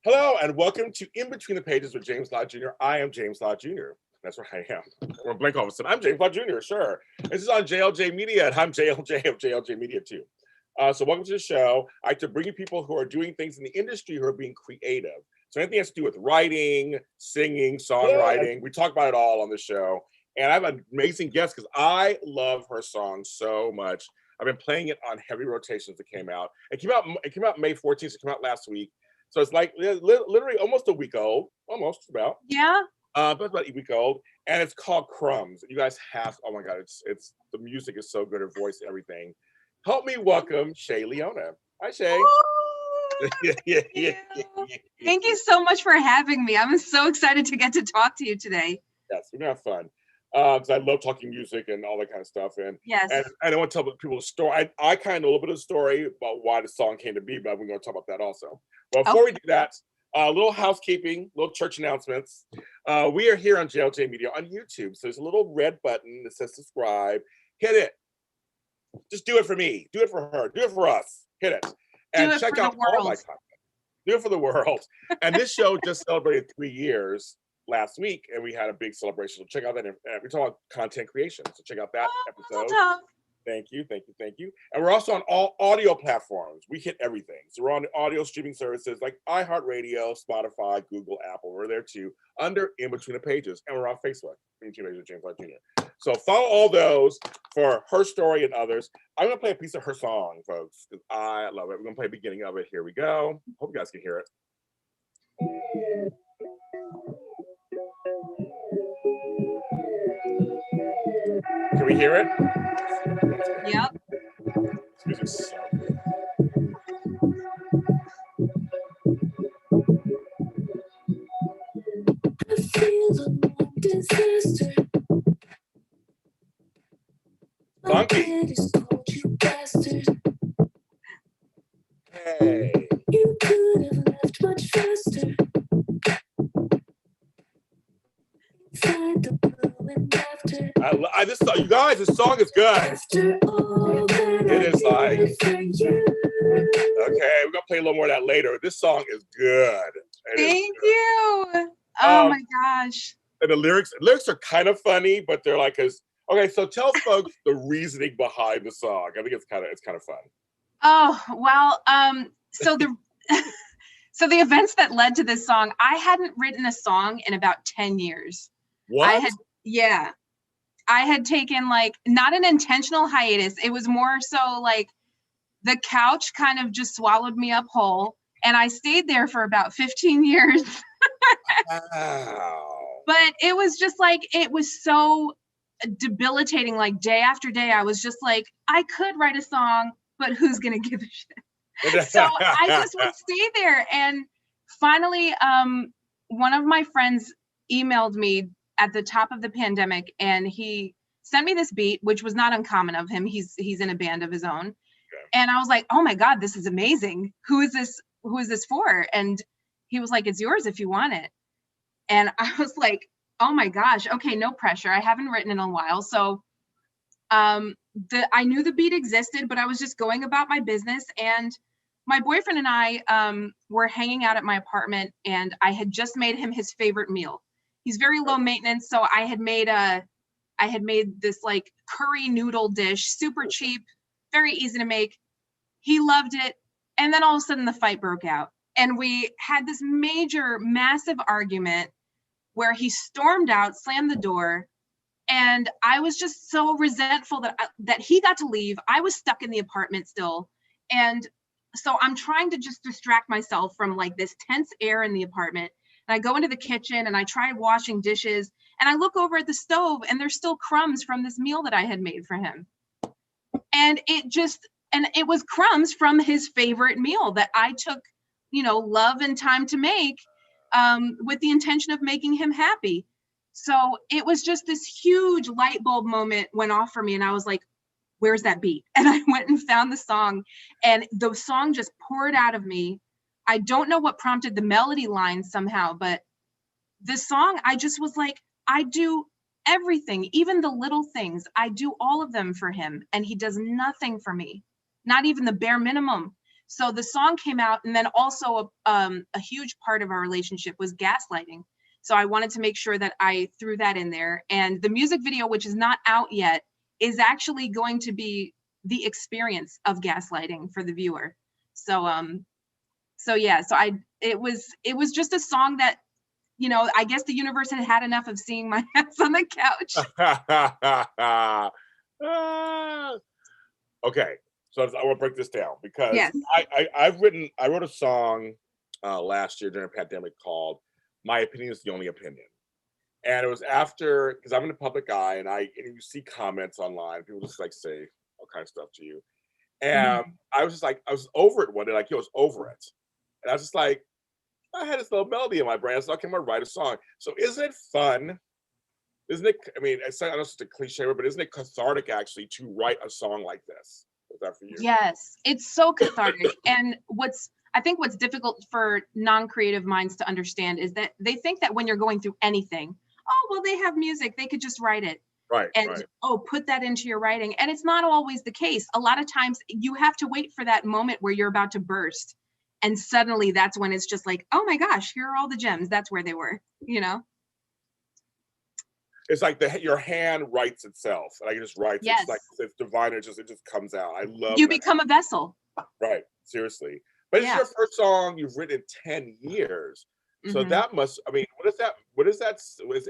Hello and welcome to In Between the Pages with James Lott Jr. I am James Lott Jr. That's where I am. Or blank all of a sudden. I'm James Lott Jr. Sure. This is on JLJ Media, and I'm JLJ of JLJ Media too. So welcome to the show. I like to bring you people who are doing things in the industry who are being creative. So anything has to do with writing, singing, songwriting. We talk about it all on the show. And I have an amazing guest because I love her song so much. I've been playing it on heavy rotations that came out. It came out May 14th. So it came out last week. So it's like literally almost a week old, almost about. Yeah. But it's about a week old, and it's called Crumbs. You guys have, oh my God, it's the music is so good, her voice, everything. Help me welcome Shay Leonia. Hi, Shay. Thank you so much for having me. I'm so excited to get to talk to you today. Yes, we're gonna have fun. Because I love talking music and all that kind of stuff. And yes, and I don't want to tell people a story. I kind of know a little bit of the story about why the song came to be, but we're going to talk about that also. But before we do that, a little housekeeping, little church announcements. We are here on JLJ Media on YouTube. So there's a little red button that says subscribe. Hit it. Just do it for me. Do it for her. Do it for us. Hit it. And check out all my content. Do it for the world. And this show just celebrated 3 years last week, and we had a big celebration. So check out that. We talk about content creation. So check out that episode. Thank you. And we're also on all audio platforms. We hit everything. So we're on audio streaming services like iHeartRadio, Spotify, Google, Apple. We're there too, under In Between the Pages. And we're on Facebook, In Between the Pages with James Lott Jr. So follow all those for her story and others. I'm going to play a piece of her song, folks, because I love it. We're going to play the beginning of it. Here we go. Hope you guys can hear it. Can we hear it? Yep. This music's so good. I feel a disaster. Funky. Hey. You could have left much faster. Inside the blue and after. This song, you guys, this song is good. After all that It is like, you. Okay, we're gonna play a little more of that later. This song is good. Thank you. Oh my gosh. And the lyrics are kind of funny, but they're like, okay, so tell folks the reasoning behind the song. I think it's kind of fun. Oh, well, so the so the events that led to this song, I hadn't written a song in about 10 years. What? I had taken like not an intentional hiatus. It was more so like the couch kind of just swallowed me up whole, and I stayed there for about 15 years. Wow. But it was just like, it was so debilitating. Like day after day, I was just like, I could write a song, but who's gonna give a shit? So I just would stay there. And finally, one of my friends emailed me at the top of the pandemic, and he sent me this beat, which was not uncommon of him. He's in a band of his own. Okay. And I was like, oh my God, this is amazing. Who is this for? And he was like, it's yours if you want it. And I was like, oh my gosh, okay, no pressure. I haven't written in a while. So I knew the beat existed, but I was just going about my business. And my boyfriend and I were hanging out at my apartment, and I had just made him his favorite meal. He's very low maintenance, so I had made this like curry noodle dish, super cheap, very easy to make. He loved it, and then all of a sudden the fight broke out, and we had this major, massive argument where he stormed out, slammed the door, and I was just so resentful that he got to leave. I was stuck in the apartment still, and so I'm trying to just distract myself from like this tense air in the apartment. And I go into the kitchen and I try washing dishes, and I look over at the stove, and there's still crumbs from this meal that I had made for him. And it was crumbs from his favorite meal that I took, love and time to make, with the intention of making him happy. So it was just this huge light bulb moment went off for me. And I was like, where's that beat? And I went and found the song, and the song just poured out of me. I don't know what prompted the melody line somehow, but this song, I just was like, I do everything, even the little things. I do all of them for him, and he does nothing for me, not even the bare minimum. So the song came out, and then also a huge part of our relationship was gaslighting. So I wanted to make sure that I threw that in there. And the music video, which is not out yet, is actually going to be the experience of gaslighting for the viewer. So it was just a song that, you know, I guess the universe had enough of seeing my ass on the couch. Okay, so I want to break this down because Yes. I wrote a song last year during a pandemic called "My Opinion Is the Only Opinion," and it was after, because I'm in the public eye and you see comments online, people just like say all kinds of stuff to you, and I was just like, I was over it one day, like, yo, I was over it, and I was just like, I had this little melody in my brain, so I came to write a song. So isn't it fun? Isn't it? I mean, I know it's just a cliche word, but isn't it cathartic actually to write a song like this? Is that for you? Yes, it's so cathartic. And I think what's difficult for non-creative minds to understand is that they think that when you're going through anything, oh, well, they have music, they could just write it. Right. And right. oh, put that into your writing. And it's not always the case. A lot of times you have to wait for that moment where you're about to burst. And suddenly that's when it's just like, oh my gosh, here are all the gems. That's where they were, you know? It's like your hand writes itself. Like it just writes. Yes. It's like it's divine. It just comes out. I love you that. Become a vessel. Right. Seriously. But it's your first song you've written in 10 years. So that must, I mean, what is that?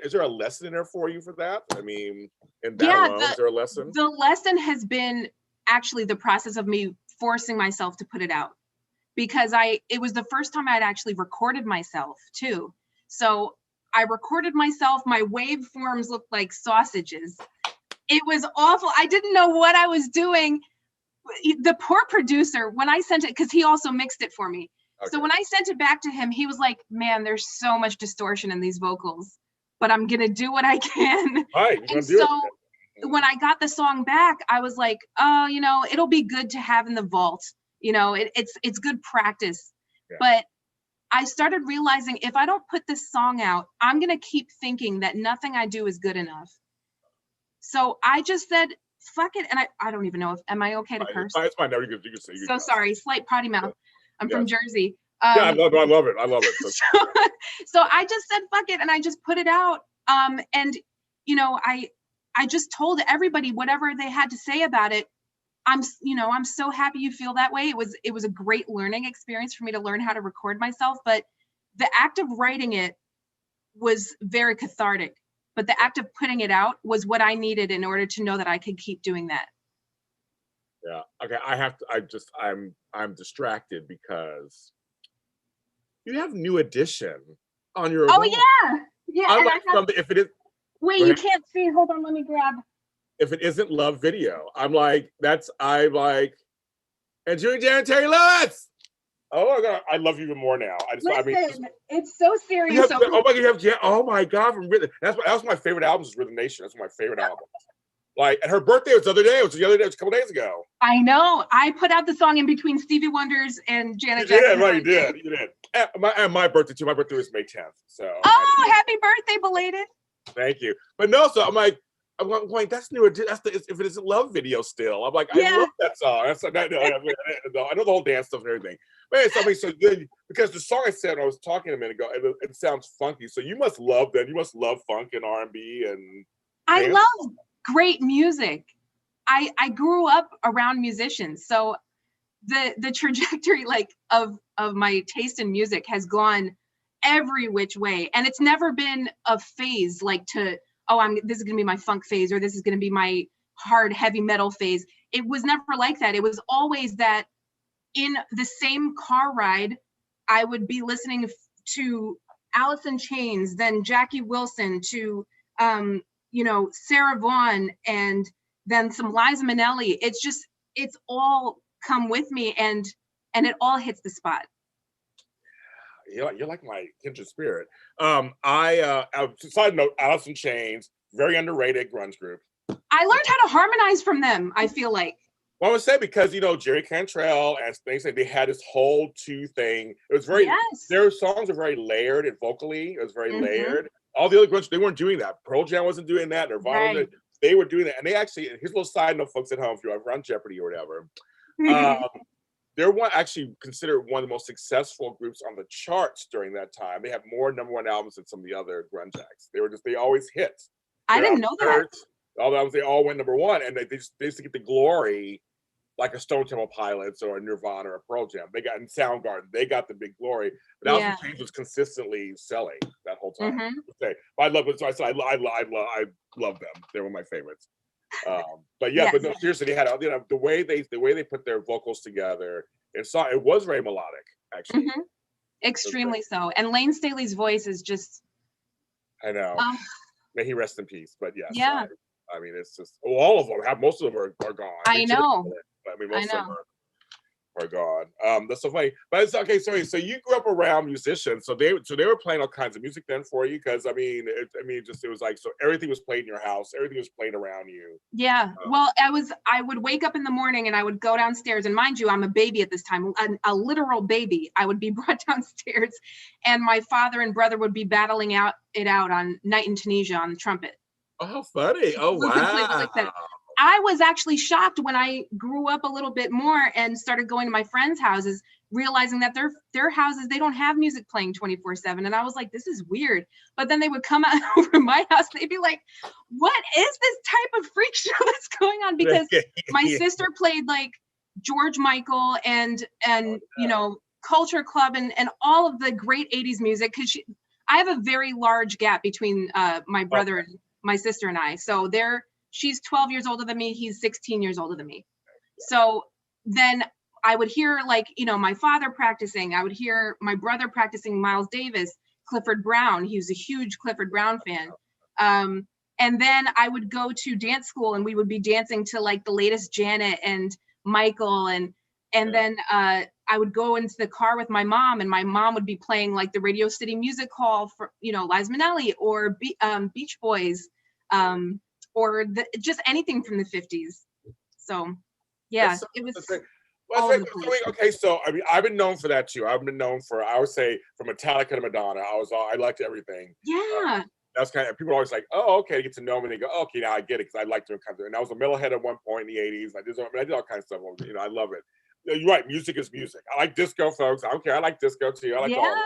Is there a lesson in there for you for that? I mean, in that alone, is there a lesson? The lesson has been actually the process of me forcing myself to put it out, because it was the first time I'd actually recorded myself too. So I recorded myself, my waveforms looked like sausages. It was awful. I didn't know what I was doing. The poor producer, when I sent it, because he also mixed it for me. Okay. So when I sent it back to him, he was like, man, there's so much distortion in these vocals, but I'm going to do what I can. Right. And so when I got the song back, I was like, oh, you know, it'll be good to have in the vault. You know, it's good practice. Yeah. But I started realizing if I don't put this song out, I'm going to keep thinking that nothing I do is good enough. So I just said, fuck it. And I don't even know am I okay to curse? It's fine. No, you can say. So sorry, slight potty mouth. I'm from Jersey. Yeah, I love it. So I just said, fuck it. And I just put it out. And, you know, I just told everybody whatever they had to say about it. I'm so happy you feel that way. It was a great learning experience for me to learn how to record myself, but the act of writing it was very cathartic, but the act of putting it out was what I needed in order to know that I could keep doing that. Yeah. Okay. I'm distracted because you have New Edition on your. Oh yeah. Yeah. I like if it is. Wait, you can't see. Hold on. Let me grab. If it isn't Love Video, I'm like, and Julie Jan and Terry Lewis. Oh my God, I love you even more now. It's so serious. Oh my God, from Rhythm. That was my favorite album. Is Rhythm Nation. That's my favorite album. Like, and her birthday was the other day. It was a couple days ago. I know. I put out the song in between Stevie Wonder's and Janet Yeah, Jackson. right. You did. And my birthday too. My birthday was May 10th. So. Oh, happy birthday, belated. Thank you. But no, so I'm going, that's new. If it isn't Love Video still. I'm like, I love that song. I know the whole dance stuff and everything. But it's so good because the song I said, I was talking a minute ago, it sounds funky. So you must love that. You must love funk and R&B and. I love great music. I grew up around musicians. So the trajectory of my taste in music has gone every which way. And it's never been a phase this is going to be my funk phase, or this is going to be my hard, heavy metal phase. It was never like that. It was always that in the same car ride, I would be listening to Allison Chains, then Jackie Wilson, to, Sarah Vaughan, and then some Liza Minnelli. It's all come with me, and it all hits the spot. You're like my kindred spirit. Side note, Allison Chains, very underrated grunge group. I learned how to harmonize from them, I feel like. Well, I would say because, Jerry Cantrell and things like they had this whole two thing. It was very, their songs are very layered and vocally. It was very layered. All the other grunge, they weren't doing that. Pearl Jam wasn't doing that. Nirvana, they were doing that. And they actually, here's a little side note, folks at home, if you're on Jeopardy or whatever. they're one actually considered one of the most successful groups on the charts during that time. They have more #1 albums than some of the other grunge acts. They always hit. I didn't know that. All the albums, they all went #1, and they used to get the glory like a Stone Temple Pilots or a Nirvana or a Pearl Jam. They got in Soundgarden, they got the big glory. But Allison Chains was consistently selling that whole time. But I love it. So I said I love them. They were my favorites. But yeah, but no, seriously, they had the way they put their vocals together. It was very melodic, actually. Extremely so. And Lane Staley's voice is just. I know. May he rest in peace. But yes, yeah. I mean, it's just all of them. Most of them are gone. I know. I mean, most of them are gone. That's so funny. But it's okay. So you grew up around musicians, so they were playing all kinds of music then for you, because it was like, so everything was played in your house, everything was played around you. Yeah. Well, I would wake up in the morning and I would go downstairs, and mind you, I'm a baby at this time, a literal baby. I would be brought downstairs, and my father and brother would be battling it out on Night in Tunisia on the trumpet. Oh, how funny. Oh, wow. I was actually shocked when I grew up a little bit more and started going to my friends' houses, realizing that their houses, they don't have music playing 24/7. And I was like, this is weird. But then they would come out over to my house, they'd be like, what is this type of freak show that's going on? Because my sister played like George Michael and Culture Club and all of the great 80s music. Because I have a very large gap between my brother and my sister and I. So she's 12 years older than me. He's 16 years older than me. So then I would hear my father practicing. I would hear my brother practicing Miles Davis, Clifford Brown. He was a huge Clifford Brown fan. And then I would go to dance school and we would be dancing to like the latest Janet and Michael. And then I would go into the car with my mom, and my mom would be playing like the Radio City Music Hall for, Liza Minnelli or Beach Boys. Or just anything from the 50s. So, yeah, it was. Okay, so I mean, I've been known for that too. I've been known for, I would say, from Metallica to Madonna. I liked everything. Yeah. That's kind of, people are always like, oh, okay, get to know me. And they go, oh, okay, now I get it, because I liked doing kinds of. And I was a metalhead at one point in the 80s. I did all kinds of stuff. I love it. You're right. Music is music. I like disco, folks. I don't care. I like disco too. I like all of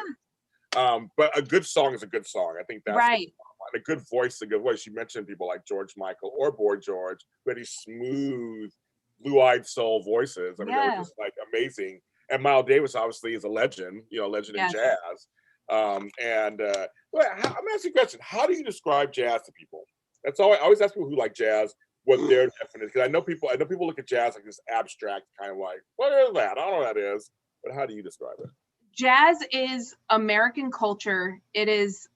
it. But a good song is a good song. I think that's right. And a good voice, You mentioned people like George Michael or Boy George, very smooth, blue-eyed soul voices. I mean, they were just like amazing. And Miles Davis obviously is a legend, legend in jazz. I'm gonna ask you a question. How do you describe jazz to people? That's all. I always ask people who like jazz what their definition. Because I know people look at jazz like this abstract kind of like, what is that? I don't know what that is. But how do you describe it? Jazz is American culture. It is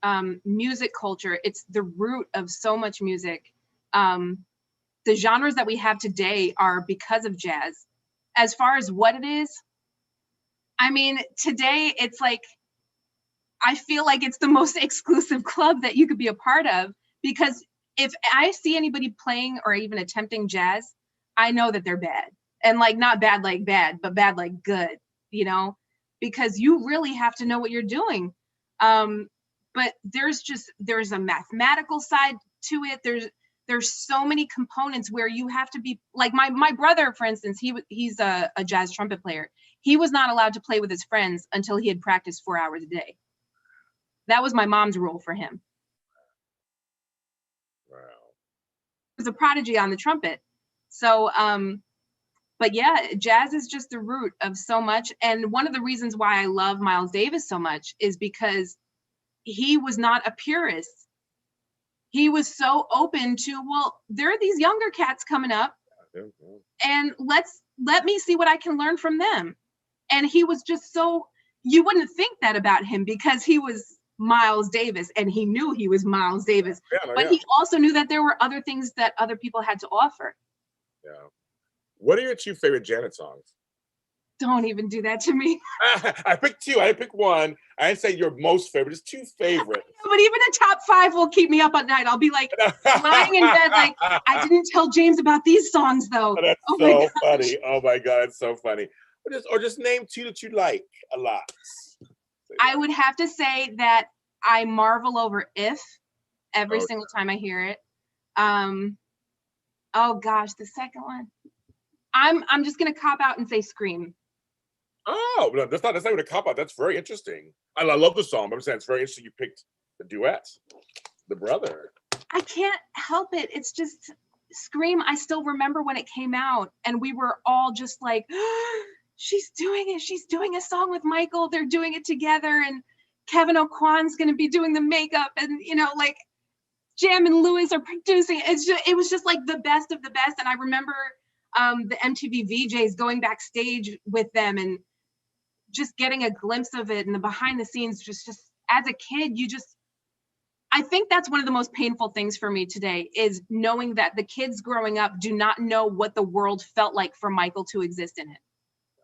music culture. It's the root of so much music. The genres that we have today are because of jazz. As far as what it is, I mean, today it's like, I feel like it's the most exclusive club that you could be a part of, because if I see anybody playing or even attempting jazz, I know that they're bad. And like, not bad like bad, but bad like good, because you really have to know what you're doing. But there's a mathematical side to it. There's so many components where you have to be like my brother, for instance, he's a jazz trumpet player. He was not allowed to play with his friends until he had practiced 4 hours a day. That was my mom's rule for him. Wow. He was a prodigy on the trumpet. So, but yeah, jazz is just the root of so much. And one of the reasons why I love Miles Davis so much is because he was not a purist. He was so open to, well, there are these younger cats coming up, and let me see what I can learn from them. And he was just so, you wouldn't think that about him because he was Miles Davis and he knew he was Miles Davis, but he also knew that there were other things that other people had to offer. Yeah. What are your 2 favorite Janet songs? Don't even do that to me. I picked 2. I didn't pick 1. I didn't say your most favorite. It's 2 favorites. But even a top 5 will keep me up at night. I'll be like lying in bed like, I didn't tell James about these songs though. That's so funny. Oh my God, it's so funny. Or just name 2 that you like a lot. I would have to say that I marvel over If every single time I hear it. Oh gosh, the second one. I'm just gonna cop out and say Scream. Oh, no, that's not even a cop out. That's very interesting. I love the song, but I'm saying it's very interesting you picked the duet, the brother. I can't help it. It's just Scream. I still remember when it came out, and we were all just like, she's doing it. She's doing a song with Michael. They're doing it together, and Kevin O'Quan's going to be doing the makeup, and like Jam and Lewis are producing. It was just like the best of the best. And I remember the MTV VJs going backstage with them and just getting a glimpse of it, and the behind the scenes. Just as a kid, I think that's one of the most painful things for me today, is knowing that the kids growing up do not know what the world felt like for Michael to exist in it.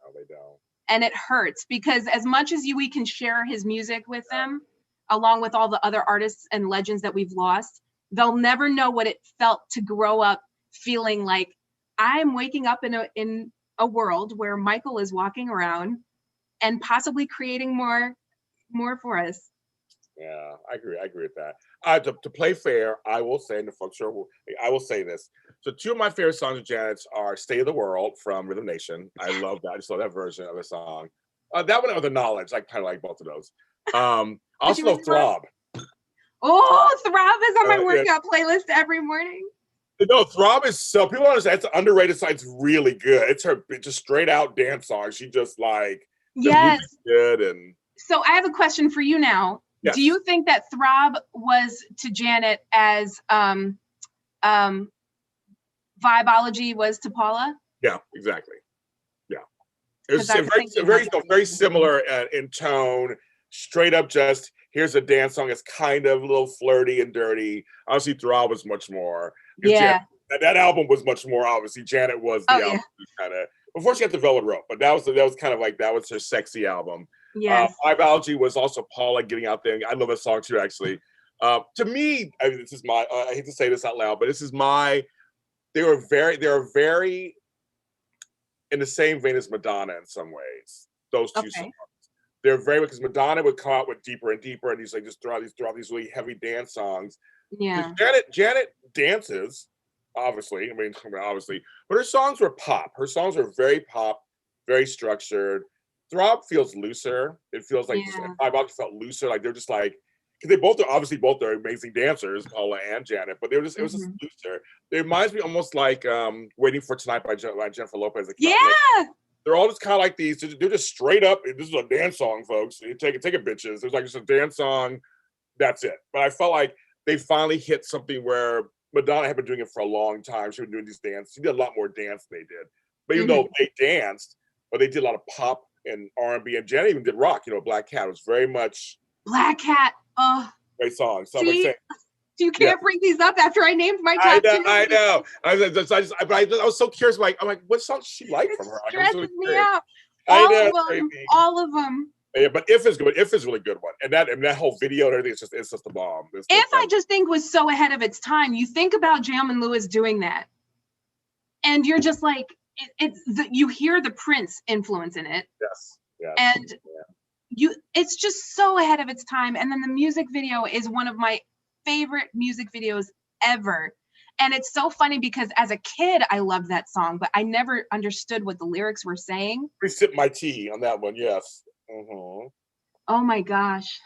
No, they don't. And it hurts, because as much as we can share his music with them, along with all the other artists and legends that we've lost, they'll never know what it felt to grow up feeling like I'm waking up in a world where Michael is walking around and possibly creating more for us. Yeah, I agree with that. To play fair, I will say, and the folks sure I will say this. So 2 of my favorite songs of Janet's are "State of the World" from Rhythm Nation. I love that. I just love that version of the song. That one, or "The Knowledge," I kind of like both of those. Also love "Throb." Oh, "Throb" is on my workout playlist every morning. No, "Throb" is so, people don't understand, it's an underrated song. It's really good. It's her just straight out dance song. She just like, yes, good. And so I have a question for you now. Yes. Do you think that "Throb" was to Janet as "Vibeology" was to Paula? Yeah, exactly. Yeah, it was very similar in tone. Straight up, just here's a dance song. It's kind of a little flirty and dirty. Obviously, "Throb" was much more. Yeah, that album was much more. Obviously, Janet was the album kind of before she got the Velvet Rope, but that was kind of like, that was her sexy album. Yes. Vibeology was also Paula getting out there. I love that song too, actually. To me, I mean, this is my, I hate to say this out loud, but this is they are very in the same vein as Madonna in some ways. Those two songs. They're very, because Madonna would come out with deeper and deeper, and like just throw out these really heavy dance songs. Yeah. Janet dances, obviously. I mean, obviously, but her songs were pop. Her songs are very pop, very structured. "Throb" feels looser. It feels like Vibeology felt looser. Like they're just like, because they both are amazing dancers, Paula and Janet, but it was just looser. It reminds me almost like "Waiting for Tonight" by Jennifer Lopez. Yeah. They're all just kind of like these. They're just straight up. This is a dance song, folks. You take it, bitches. There's like just a dance song. That's it. But I felt like they finally hit something where Madonna had been doing it for a long time. She was doing these dances. She did a lot more dance than they did. But even though they danced, but they did a lot of pop and R&B, and Janet even did rock. Black Cat was very much Black Cat. Oh, great song. So see, you can't bring these up after I named my top 2. I know. I was so curious. I'm like, what song does she like from her? It stresses me out. All of them. Yeah, but "If" is good. "If" is a really good one, and that whole video and everything, it's just the bomb. "If" I just think was so ahead of its time. You think about Jam and Lewis doing that, and you're just like, you hear the Prince influence in it. Yes. And it's just so ahead of its time. And then the music video is one of my favorite music videos ever. And it's so funny because as a kid, I loved that song, but I never understood what the lyrics were saying. Sip my tea on that one. Yes. Oh my gosh.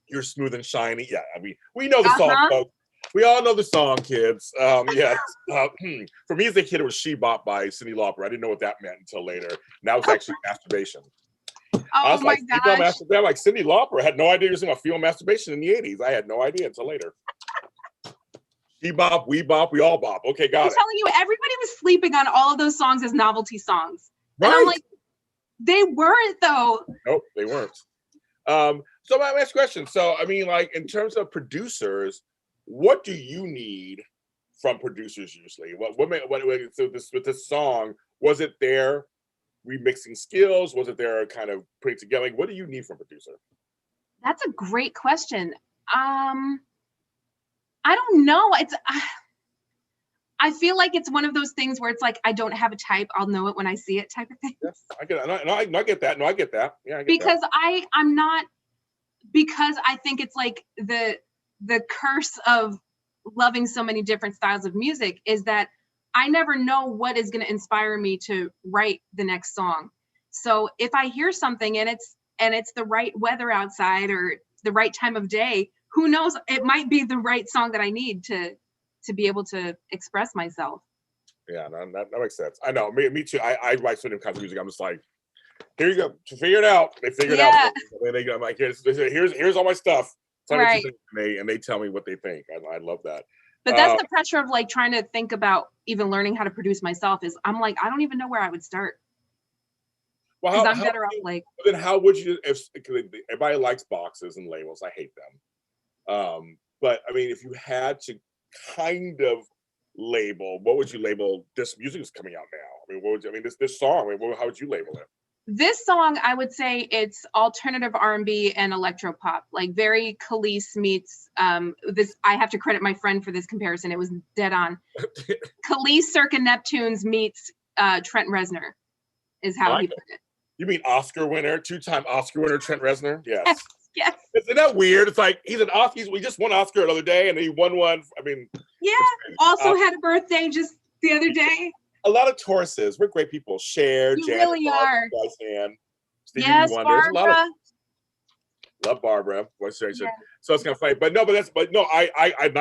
"You're Smooth and Shiny." Yeah, I mean, we know the song, folks. We all know the song, kids. Yes. For me as a kid, it was "She Bop" by Cyndi Lauper. I didn't know what that meant until later. And that was actually masturbation. Oh my gosh. I'm like, Cyndi Lauper. I had no idea you were talking about female masturbation in the 80s. I had no idea until later. She bop, we bop, we all bop. Okay, got it. I'm telling you, everybody was sleeping on all of those songs as novelty songs. Right. And I'm like, they weren't though. Nope, they weren't. So my last question. So, I mean, like, in terms of producers, what do you need from producers usually? So with this song, was it their remixing skills? Was it their kind of putting together? Like, what do you need from a producer? That's a great question. I don't know. I feel like it's one of those things where it's like, I don't have a type. I'll know it when I see it type of thing. Yes, I get it. No, I get that. No, I get that. Yeah, I get because that. I'm not, because I think it's like the curse of loving so many different styles of music is that I never know what is going to inspire me to write the next song. So if I hear something and it's the right weather outside or the right time of day, who knows, it might be the right song that I need to be able to express myself. Yeah, that makes sense. I know, me too. I write certain kinds of music. I'm just like, here you go, to figure it out. They figure it out. And they go, I'm like, here's all my stuff. Tell me what you think, and they tell me what they think. I love that. But that's the pressure of like trying to think about even learning how to produce myself. Is I'm like, I don't even know where I would start. Well, I'm better off like. Then how would you? If everybody likes boxes and labels, I hate them. But I mean, if you had to kind of label, what would you label this music is coming out now? I mean, what would you, I mean this song? I mean, how would you label it? This song, I would say it's alternative R&B and electro pop, like very Khalees meets this. I have to credit my friend for this comparison. It was dead on. Khalees circa Neptunes meets Trent Reznor is how he put it. You mean Oscar winner, 2-time Oscar winner Trent Reznor? Yes. Yes. Isn't that weird? It's like he's an Oscar. We just won Oscar another day, and he won one. I mean, yeah. Also had a birthday just the other day. A lot of Tauruses. We're great people. Cher, you Janet, really are. Yes, Barbara. Love Barbara. So it's kind of funny, but I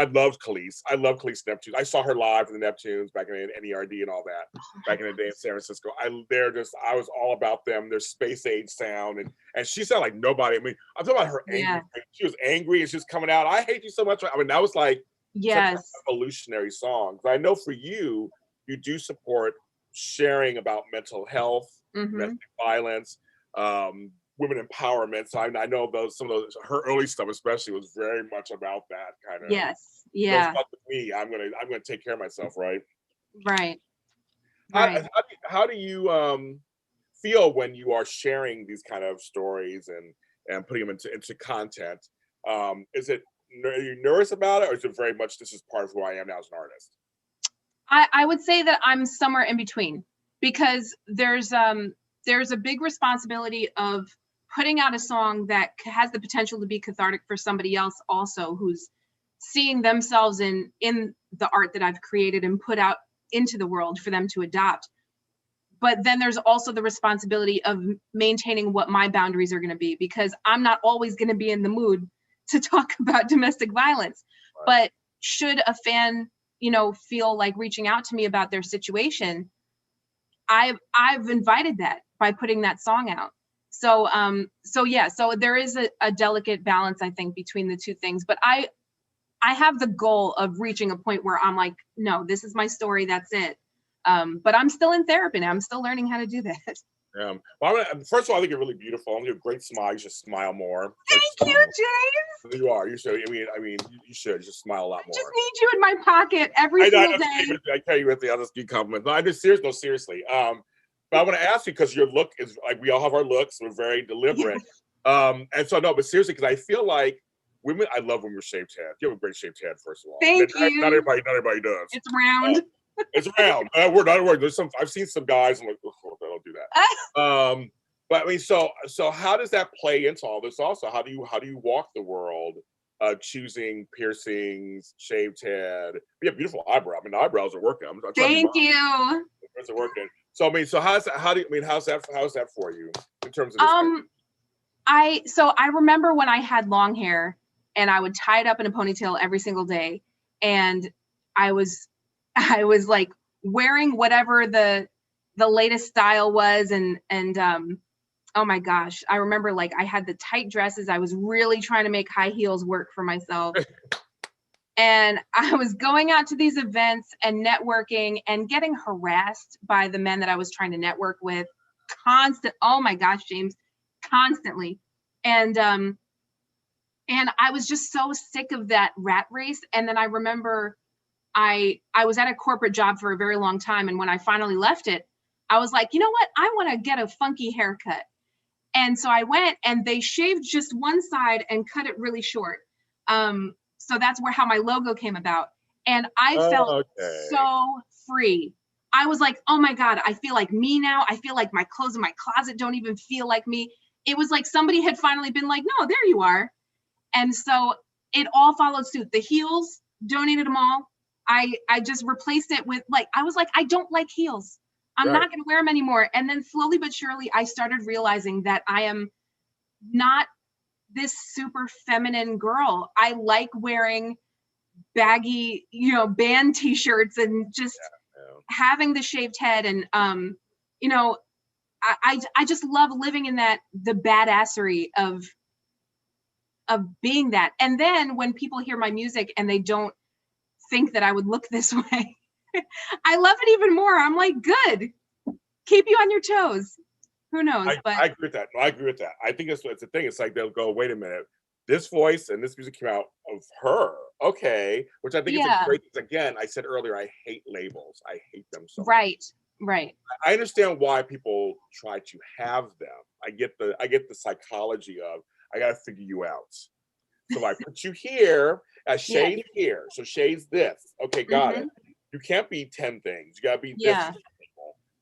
loved Khalees. I love Khalees Neptunes. I saw her live for the Neptunes back in NERD and all that back in the day in San Francisco. I was all about them. Their space age sound, and she sounded like nobody. I mean, I'm talking about her angry. She was angry and she was coming out. I hate you so much. I mean, that was like such an evolutionary song. But I know for you, you do support sharing about mental health, domestic violence, women empowerment. So I know some of her early stuff, especially, was very much about that kind of. Yes. Yeah. Don't fuck with me. I'm gonna take care of myself. Right. Right. How do you feel when you are sharing these kind of stories and putting them into content? Are you nervous about it, or is it very much this is part of who I am now as an artist? I would say that I'm somewhere in between, because there's a big responsibility of putting out a song that has the potential to be cathartic for somebody else also, who's seeing themselves in the art that I've created and put out into the world for them to adopt. But then there's also the responsibility of maintaining what my boundaries are going to be, because I'm not always going to be in the mood to talk about domestic violence. Right. But should a fan, feel like reaching out to me about their situation, I've invited that by putting that song out. So there is a delicate balance, I think, between the two things. But I have the goal of reaching a point where I'm like, no, this is my story. That's it. But I'm still in therapy now. I'm still learning how to do that. Well, first of all, I think you're really beautiful. You have a great smile. You should smile more. Thank you, James. You are. You should. I mean, you should just smile a lot more. I just need you in my pocket every single day. I tell you, I'll just give compliments. No, I'm just serious. No, seriously. But I want to ask you, because your look is like, we all have our looks. We're very deliberate. And so no, but seriously, because I feel like women. I love when you're shaved head. You have a great shaved head, first of all. Thank you. Not everybody does. It's round. It's round. We're not worried. I've seen some guys. I'm like, oh, I don't do that. But I mean, so how does that play into all this? Also, how do you walk the world, choosing piercings, shaved head? You have beautiful eyebrows. I mean, the eyebrows are working. Thank you. It's working. So I mean, how's that for you in terms of this? I remember when I had long hair and I would tie it up in a ponytail every single day, and I was like wearing whatever the latest style was, and oh my gosh, I remember like I had the tight dresses. I was really trying to make high heels work for myself. And I was going out to these events and networking and getting harassed by the men that I was trying to network with oh my gosh, James, constantly. And I was just so sick of that rat race. And then I remember I was at a corporate job for a very long time. And when I finally left it, I was like, you know what? I want to get a funky haircut. And so I went, and they shaved just one side and cut it really short. So that's how my logo came about. And I felt so free. I was like, oh my God, I feel like me now. I feel like my clothes in my closet don't even feel like me. It was like somebody had finally been like, no, there you are. And so it all followed suit. The heels, donated them all. I just replaced it with I was like, I don't like heels. I'm not going to wear them anymore. And then slowly but surely, I started realizing that I am not this super feminine girl. I like wearing baggy, band t-shirts and just having the shaved head. And, I just love living in the badassery of being that. And then when people hear my music and they don't think that I would look this way, I love it even more. I'm like, good, keep you on your toes. Who knows? I agree with that. No, I agree with that. I think it's the thing. It's like they'll go, wait a minute, this voice and this music came out of her. Okay. Which I think is a great thing. Again, I said earlier, I hate labels. I hate them so much. Right. I understand why people try to have them. I get the psychology of, I gotta figure you out. So I put you here as Shay's here. So Shay's this. Okay, got it. You can't be 10 things. You gotta be this.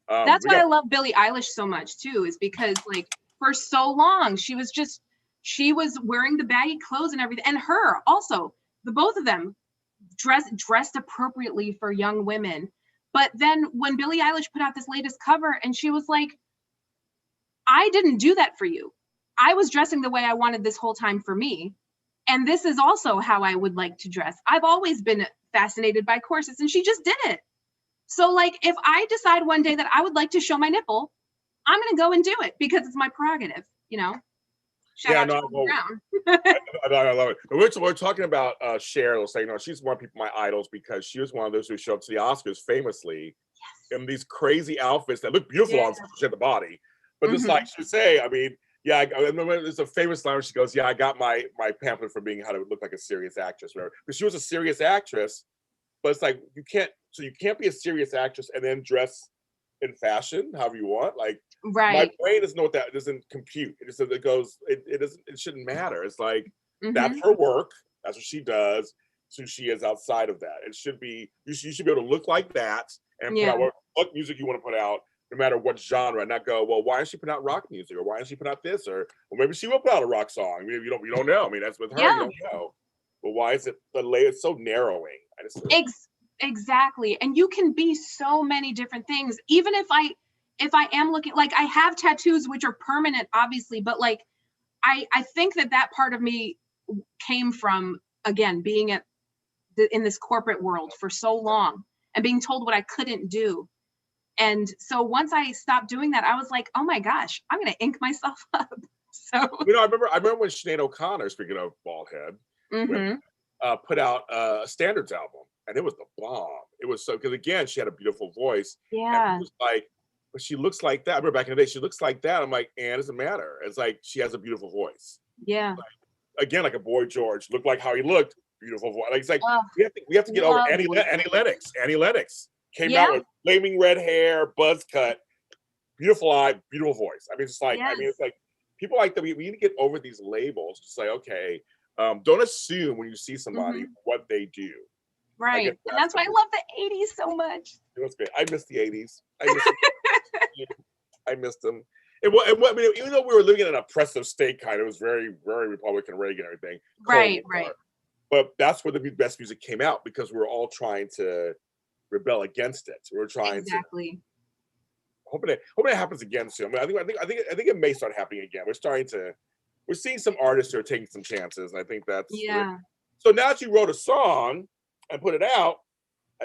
That's why I love Billie Eilish so much too, is because like for so long she was wearing the baggy clothes and everything, and her also, the both of them dressed appropriately for young women. But then when Billie Eilish put out this latest cover and she was like, I didn't do that for you. I was dressing the way I wanted this whole time for me. And this is also how I would like to dress. I've always been fascinated by corsets, and she just did it. So like, if I decide one day that I would like to show my nipple, I'm going to go and do it because it's my prerogative, Shout out to Brown. I love it. We're talking about Cher. Say, she's one of my idols because she was one of those who showed up to the Oscars famously in these crazy outfits that look beautiful on the body. But just like she say, I mean, I remember there's a famous line where she goes, I got my pamphlet for being how to look like a serious actress, whatever. Because she was a serious actress, but it's like you can't be a serious actress and then dress in fashion however you want. Like my brain doesn't know what that doesn't compute. It goes, it shouldn't matter. It's like that's her work, that's what she does. So she is outside of that. It should be you should be able to look like that and put out what music you want to put out, no matter what genre, and not go, well, why isn't she put out rock music, or why isn't she put out this, or maybe she will put out a rock song. I mean, you don't know. I mean, that's with her. You don't know. But why is it it's so narrowing? Exactly. And you can be so many different things. Even if I am looking, like, I have tattoos which are permanent, obviously, but like I think that part of me came from, again, being in this corporate world for so long and being told what I couldn't do. And so once I stopped doing that, I was like, oh my gosh, I'm going to ink myself up. So, I remember when Sinead O'Connor, speaking of bald head, put out a Standards album, and it was the bomb. It was so, because again, she had a beautiful voice. Yeah. And it was like, but she looks like that. I remember back in the day, she looks like that. I'm like, it doesn't matter. It's like, she has a beautiful voice. Yeah. Like, again, like a Boy George, looked like how he looked, beautiful voice. Like, it's like, we have to get over Annie Lennox. Annie Lennox came out with flaming red hair, buzz cut, beautiful eye, beautiful voice. I mean, it's like, it's like people like that. We need to get over these labels. Just like, okay, don't assume when you see somebody what they do. Right. And that's why I love the 80s so much. It was great. I miss the 80s. I missed them. I mean, even though we were living in an oppressive state, kind of, it was very, very Republican, Reagan, and everything. Right. But that's where the best music came out, because we were all trying to rebel against it. We were trying to. Hoping it happens again soon. I mean, I think it may start happening again. We're seeing some artists who are taking some chances, and I think that's great. So now that you wrote a song and put it out,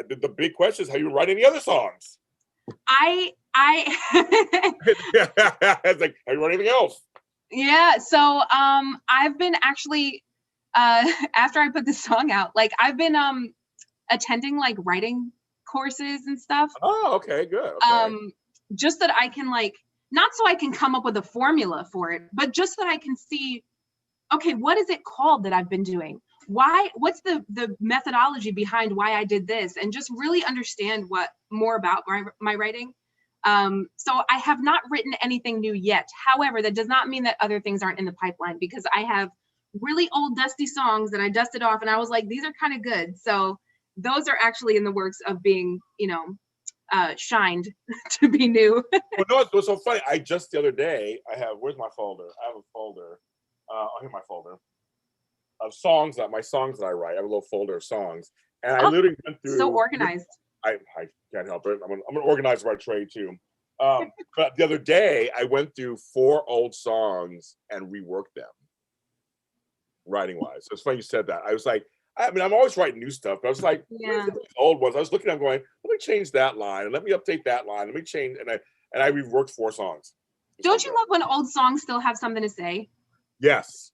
the big question is, have you write any other songs? It's like, have you write anything else? Yeah. So I've been actually after I put this song out, like I've been attending like writing courses and stuff. Oh, okay, good. Okay. Just that I can, like, not so I can come up with a formula for it, but just that I can see, okay, what is it called that I've been doing? What's the methodology behind why I did this, and just really understand more about my writing. So I have not written anything new yet. However, that does not mean that other things aren't in the pipeline, because I have really old dusty songs that I dusted off and I was like, these are kind of good. So those are actually in the works of being, shined to be new. Well, no, it was so funny. I just the other day, where's my folder? I have a folder. Here's my folder of songs my songs that I write. I have a little folder of songs, and I literally went through. So organized. I can't help it. I'm an organizer by trade too. But the other day, I went through 4 old songs and reworked them, writing wise. So it's funny you said that. I was like, I mean, I'm always writing new stuff, but I was like, Yeah. old ones. I was looking at them going, let me change that line and let me update that line. Let me change, and I reworked 4 songs. Don't you love when old songs still have something to say? Yes.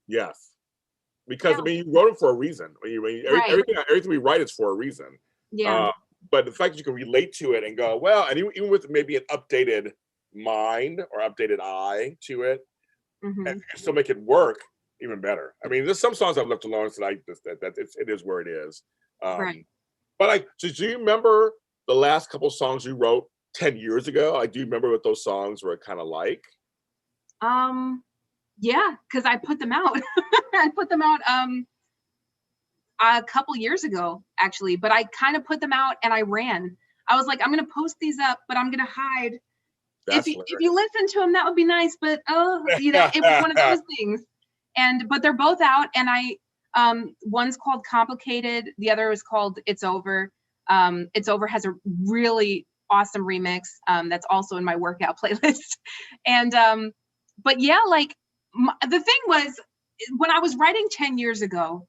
Yes. Because Yeah. I mean, you wrote it for a reason. Right. Everything we write is for a reason. Yeah. But the fact that you can relate to it and go, well, and even with maybe an updated mind or updated eye to it, and you can still make it work, even better. I mean, there's some songs I've left alone and said, it is where it is. Right. But so do you remember the last couple songs you wrote 10 years ago? I do remember what those songs were kind of like. Yeah, because I put them out. I put them out a couple years ago, actually, but I kind of put them out and I ran. I was like, I'm gonna post these up, but I'm gonna hide. If you listen to them, that would be nice, but it was one of those things. But they're both out, and one's called Complicated, the other is called It's Over. It's Over has a really awesome remix that's also in my workout playlist. And but yeah, like the thing was, when I was writing 10 years ago,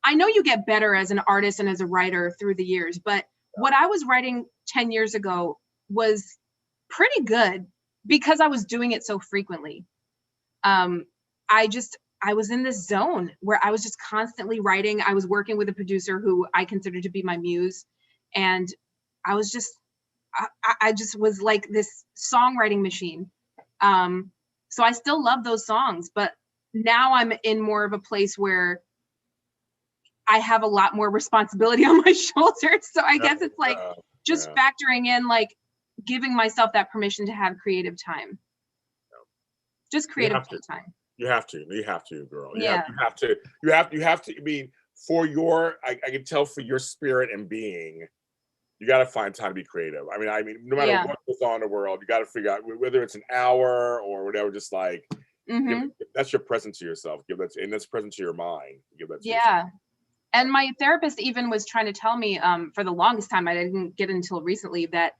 I know you get better as an artist and as a writer through the years, but what I was writing 10 years ago was pretty good because I was doing it so frequently. I was in this zone where I was just constantly writing. I was working with a producer who I consider to be my muse. And I was just, I just was like this songwriting machine. So I still love those songs, but now I'm in more of a place where I have a lot more responsibility on my shoulders. So I guess it's like just factoring in, like giving myself that permission to have creative time. Just creative time. You have to, girl. Yeah. You have to. I mean, for I can tell for your spirit and being, you got to find time to be creative. I mean, no matter what goes on in the world, you got to figure out whether it's an hour or whatever. Just like that's your present to yourself. And that's present to your mind. Give that to yourself. And my therapist even was trying to tell me for the longest time, I didn't get until recently, that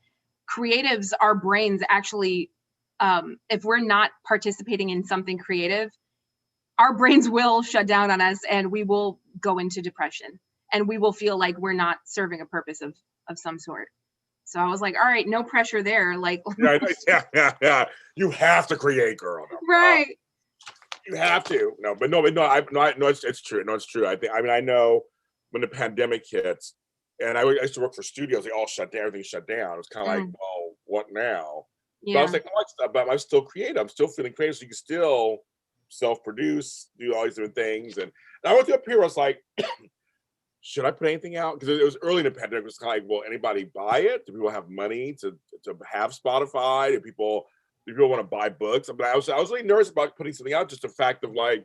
creatives, our brains actually, if we're not participating in something creative, our brains will shut down on us and we will go into depression and we will feel like we're not serving a purpose of some sort. So I was like, all right, no pressure there. Like, yeah. You have to create, girl. No. Right. You have to. No, it's true. No, it's true. I know when the pandemic hits, and I used to work for studios, they all shut down, everything shut down. It was kind of like, well, what now? Yeah. But I was like, but I'm still creative. I'm still feeling creative. So you can still self-produce, do all these different things. And I went through a period where I was like, should I put anything out? Because it was early in the pandemic. It was kind of like, will anybody buy it? Do people have money to have Spotify? Do people want to buy books? I mean, I was really nervous about putting something out, just the fact of like,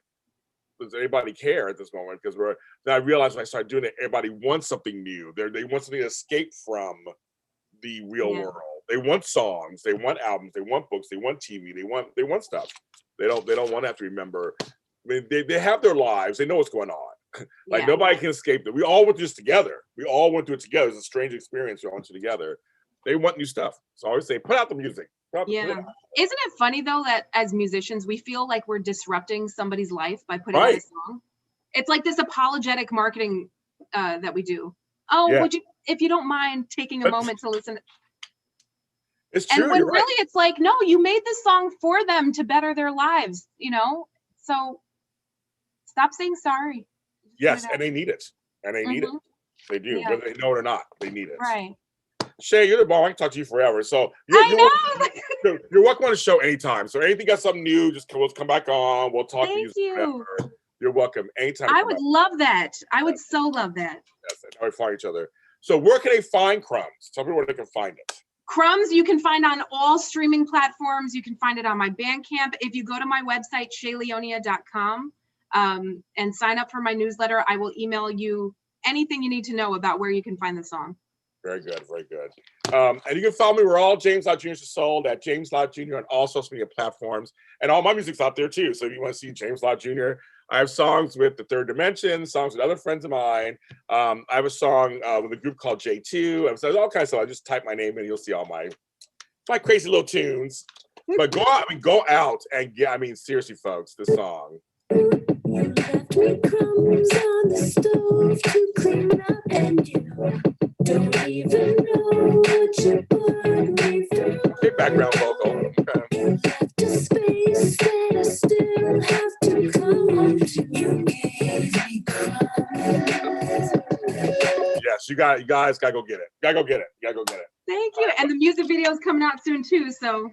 does anybody care at this moment? Because then I realized when I started doing it, everybody wants something new. They want something to escape from the real world. They want songs, they want albums, they want books, they want TV, they want stuff. They don't want to have to remember. I mean, they have their lives. They know what's going on. Like nobody can escape it. We all went through this together. We all went through it together. It's a strange experience. We all went through together. They want new stuff. So I always say, put out the music. Isn't it funny though that as musicians we feel like we're disrupting somebody's life by putting out a song? It's like this apologetic marketing that we do. Would you, if you don't mind taking a moment to listen? It's true. And when really it's like, no, you made this song for them to better their lives, So stop saying sorry. Yes, and they need it. They need it. They do, whether they know it or not. They need it. Right. Shay, you're the bomb. I can talk to you forever. So you're welcome on the show anytime. So anything got something new, just come back on. We'll talk to you. Forever. You're welcome anytime. I would love that. I would so love that. Yes, and now we find each other. So where can they find Crumbs? Tell me where they can find it. Crumbs you can find on all streaming platforms. You can find it on my Bandcamp. If you go to my website, shayleonia.com, and sign up for my newsletter, I will email you anything you need to know about where you can find the song. Very good, very good. And you can follow me. We're all James Lott Jr. Sold at James Lott Jr. on all social media platforms. And all my music's out there too. So if you want to see James Lott Jr., I have songs with the Third Dimension, songs with other friends of mine. I have a song with a group called J2. I've said all kinds of stuff. I just type my name in, you'll see all my crazy little tunes. But go out and get. I mean, seriously, folks, this song. You left me crumbs on the stove to clean up, and you don't even know what you put me through. Okay, background vocal. Okay. You left a space that I still have to come home to. You gave me crumbs. Yes, you guys gotta go get it. Gotta go get it. Thank you. And the music video is coming out soon too. So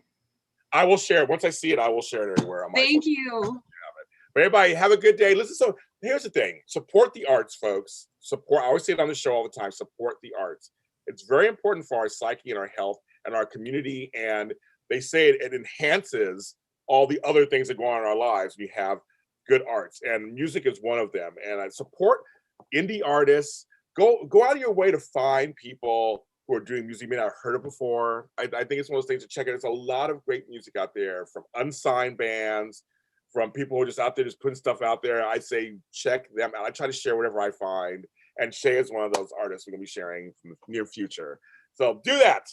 I will share it. Once I see it, I will share it everywhere. thank you. But everybody, have a good day. Listen, so here's the thing. Support the arts, folks. Support. I always say it on the show all the time. Support the arts. It's very important for our psyche and our health and our community. And they say it enhances all the other things that go on in our lives. We have good arts, and music is one of them. And I support indie artists. Go out of your way to find people who are doing music you may not have heard of before. I think it's one of those things to check out. There's a lot of great music out there from unsigned bands, from people who are just out there just putting stuff out there. I say check them out. I try to share whatever I find. And Shay is one of those artists we're going to be sharing from the near future. So do that.